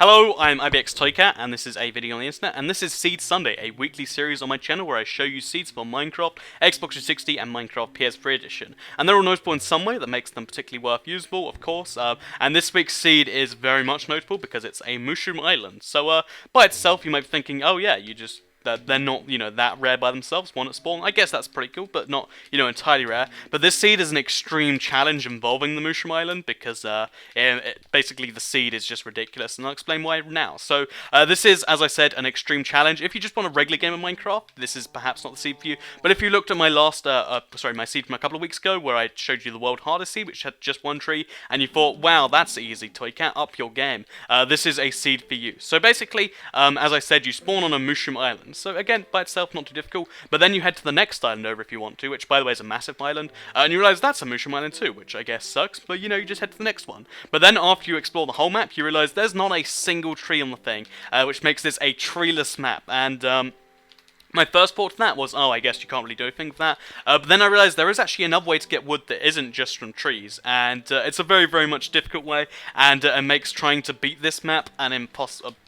Hello, I'm ibxbxbxhg, and this is a video on the internet, and this is Seed Sunday, a weekly series on my channel where I show you seeds for Minecraft, Xbox 360, and Minecraft PS3 edition. And they're all notable in some way that makes them particularly worth usable, of course, and this week's seed is very much notable because it's a mushroom island. So, by itself, you might be thinking, oh yeah, they're not, that rare by themselves, one at spawn. I guess that's pretty cool, but not, entirely rare. But this seed is an extreme challenge involving the Mushroom Island, because basically the seed is just ridiculous, and I'll explain why now. So, this is, as I said, an extreme challenge. If you just want a regular game of Minecraft, this is perhaps not the seed for you. But if you looked at my my seed from a couple of weeks ago, where I showed you the world hardest seed, which had just one tree, and you thought, wow, that's easy, Toy Cat, up your game. This is a seed for you. So basically, as I said, you spawn on a Mushroom Island. So again, by itself, not too difficult, but then you head to the next island over if you want to, which by the way is a massive island, and you realise that's a mushroom island too, which I guess sucks, but you just head to the next one. But then after you explore the whole map, you realise there's not a single tree on the thing, which makes this a treeless map, and my first thought to that was, oh, I guess you can't really do anything with that. But then I realised there is actually another way to get wood that isn't just from trees, and it's a very, very much difficult way, and it makes trying to beat this map a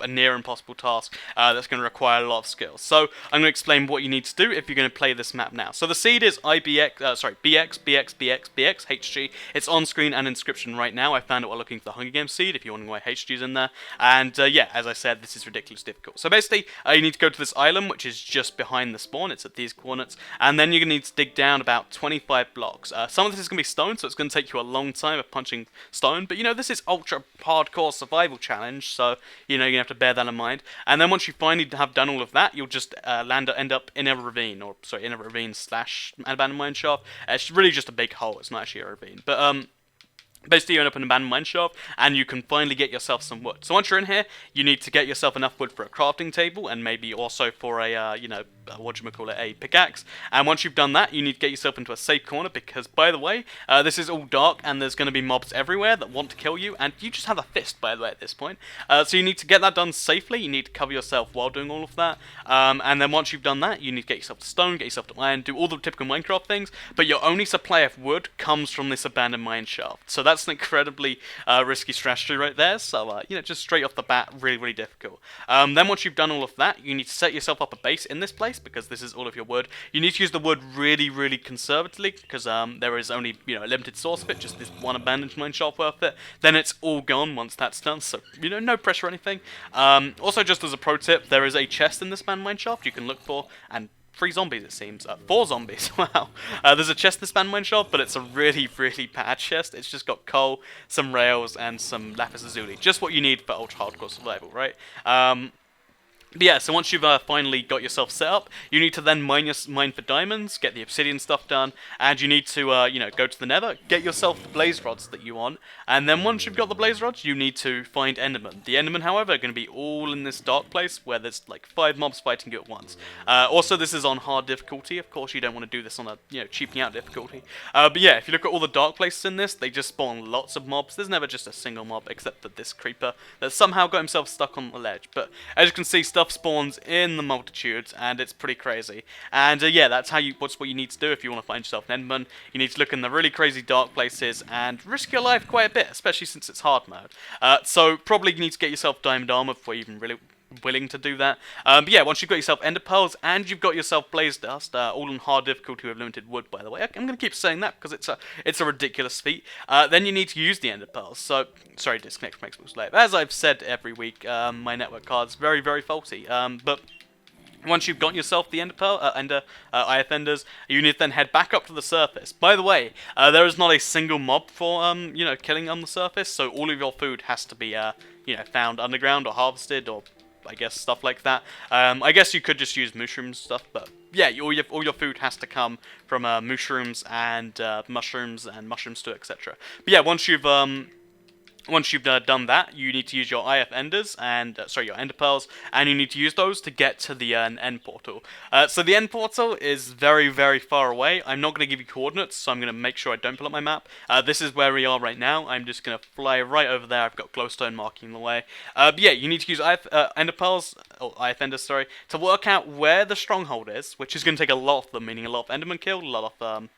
near impossible task that's going to require a lot of skill. So I'm going to explain what you need to do if you're going to play this map now. So the seed is ibxbxbxbxhg. It's on screen and inscription right now. I found it while looking for the Hunger Games seed, if you're wondering why HG's in there. And yeah, as I said, this is ridiculously difficult. So basically, you need to go to this island, which is just behind the spawn. It's at these coordinates, and then you're going to need to dig down about 25 blocks. Some of this is going to be stone, so it's going to take you a long time of punching stone, but this is ultra hardcore survival challenge, so you're going to have to bear that in mind. And then once you finally have done all of that, you'll just end up in a ravine, in a ravine slash abandoned mine shaft. It's really just a big hole, it's not actually a ravine, but basically, you end up in an abandoned mine shaft, and you can finally get yourself some wood. So once you're in here, you need to get yourself enough wood for a crafting table, and maybe also for a, a pickaxe. And once you've done that, you need to get yourself into a safe corner, because, by the way, this is all dark, and there's going to be mobs everywhere that want to kill you, and you just have a fist, by the way, at this point. So you need to get that done safely. You need to cover yourself while doing all of that. And then once you've done that, you need to get yourself to stone, get yourself to iron, do all the typical Minecraft things, but your only supply of wood comes from this abandoned mine shaft. So that's an incredibly risky strategy right there. So, just straight off the bat, really, really difficult. Then once you've done all of that, you need to set yourself up a base in this place, because this is all of your wood. You need to use the wood really, really conservatively, because there is only, a limited source of it, just this one abandoned mine shaft worth it. Then it's all gone once that's done, so, no pressure or anything. Also, just as a pro tip, there is a chest in this abandoned mine shaft you can look for, and 3 zombies, it seems. 4 zombies, wow. There's a chest in this mine shaft, but it's a really, really bad chest. It's just got coal, some rails, and some lapis lazuli. Just what you need for ultra hardcore survival, right? But yeah, so once you've finally got yourself set up, you need to then mine for diamonds, get the obsidian stuff done, and you need to, go to the nether, get yourself the blaze rods that you want, and then once you've got the blaze rods, you need to find endermen. The endermen, however, are going to be all in this dark place where there's like 5 mobs fighting you at once. Also, this is on hard difficulty. Of course, you don't want to do this on a, cheaping out difficulty. But yeah, if you look at all the dark places in this, they just spawn lots of mobs. There's never just a single mob, except for this creeper that somehow got himself stuck on the ledge. But as you can see, stuff spawns in the multitudes, and it's pretty crazy. And yeah, that's what you need to do if you want to find yourself an enderman. You need to look in the really crazy dark places and risk your life quite a bit, especially since it's hard mode. So probably you need to get yourself diamond armor before you even really willing to do that. But yeah, once you've got yourself ender pearls and you've got yourself blaze dust, all on hard difficulty with limited wood, by the way. I'm going to keep saying that because it's a ridiculous feat. Then you need to use the ender pearls. So, sorry, disconnect from Xbox Live. As I've said every week, my network card's very, very faulty. But once you've got yourself the ender pearl, IF enders, you need to then head back up to the surface. By the way, there is not a single mob for killing on the surface, so all of your food has to be found underground or harvested, or I guess stuff like that. I guess you could just use mushroom stuff, but yeah, all your food has to come from mushrooms and mushrooms and mushroom stew, etc. But yeah, once you've done that, you need to use your IF enders and your ender pearls, and you need to use those to get to the end portal. So the end portal is very, very far away. I'm not going to give you coordinates, so I'm going to make sure I don't pull up my map. This is where we are right now. I'm just going to fly right over there. I've got glowstone marking the way. But yeah, you need to use ender pearls, or IF enders, sorry, to work out where the stronghold is, which is going to take a lot of them, meaning a lot of enderman killed, a lot of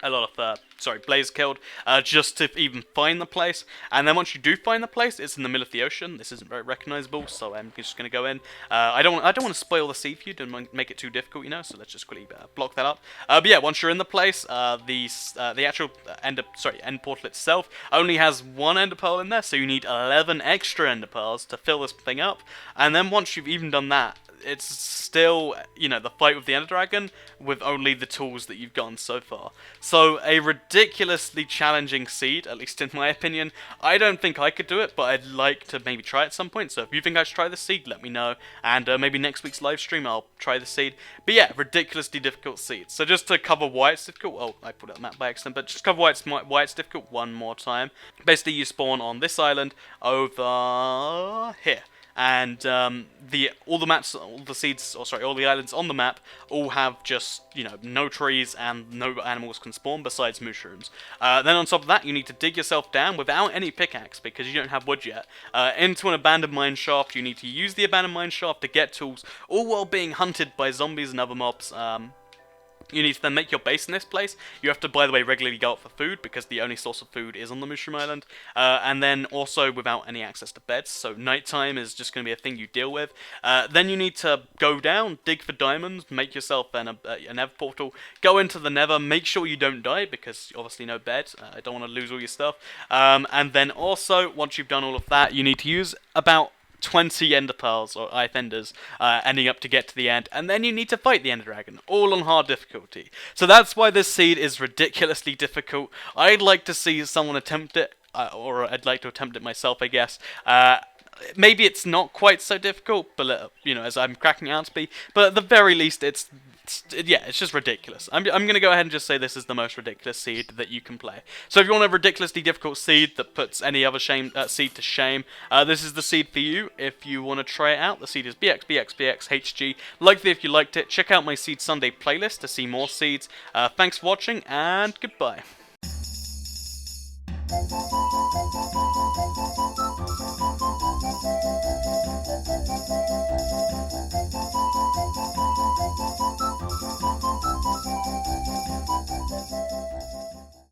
a lot of blaze killed, just to even find the place. And then once you do find the place, it's in the middle of the ocean. This isn't very recognizable, so I'm just gonna go in. I don't want to spoil the seed for you, don't make it too difficult, you know. So let's just quickly block that up. But yeah, once you're in the place, the actual end portal itself only has one ender pearl in there, so you need 11 extra ender pearls to fill this thing up. And then once you've even done that, it's still, you know, the fight with the Ender Dragon with only the tools that you've gotten so far. So a ridiculously challenging seed, at least in my opinion. I don't think I could do it, but I'd like to maybe try it at some point. So if you think I should try the seed, let me know. And maybe next week's live stream I'll try the seed. But yeah, ridiculously difficult seed. So just to cover why it's difficult, oh, I put it on the map by accident, but just cover why it's difficult one more time. Basically, you spawn on this island over here. And all the islands on the map all have just, you know, no trees and no animals can spawn besides mushrooms. Then on top of that, you need to dig yourself down without any pickaxe because you don't have wood yet, into an abandoned mine shaft. You need to use the abandoned mine shaft to get tools, all while being hunted by zombies and other mobs. You need to then make your base in this place. You have to, by the way, regularly go out for food because the only source of food is on the Mushroom Island. And then also without any access to beds, so nighttime is just going to be a thing you deal with. Then you need to go down, dig for diamonds, make yourself then a nether portal, go into the nether, make sure you don't die because obviously no bed. I don't want to lose all your stuff. And then also, once you've done all of that, you need to use about 20 ender pearls or ith enders ending up to get to the end, and then you need to fight the ender dragon, all on hard difficulty. So that's why this seed is ridiculously difficult. I'd like to see someone attempt it, or I'd like to attempt it myself, I guess. Maybe it's not quite so difficult, but you know, as I'm cracking it out to be. But at the very least, it's just ridiculous. I'm gonna go ahead and just say this is the most ridiculous seed that you can play. So if you want a ridiculously difficult seed that puts any other seed to shame, this is the seed for you. If you want to try it out, the seed is ibxbxbxhg. Like it if you liked it. Check out my Seed Sunday playlist to see more seeds. Thanks for watching, and goodbye.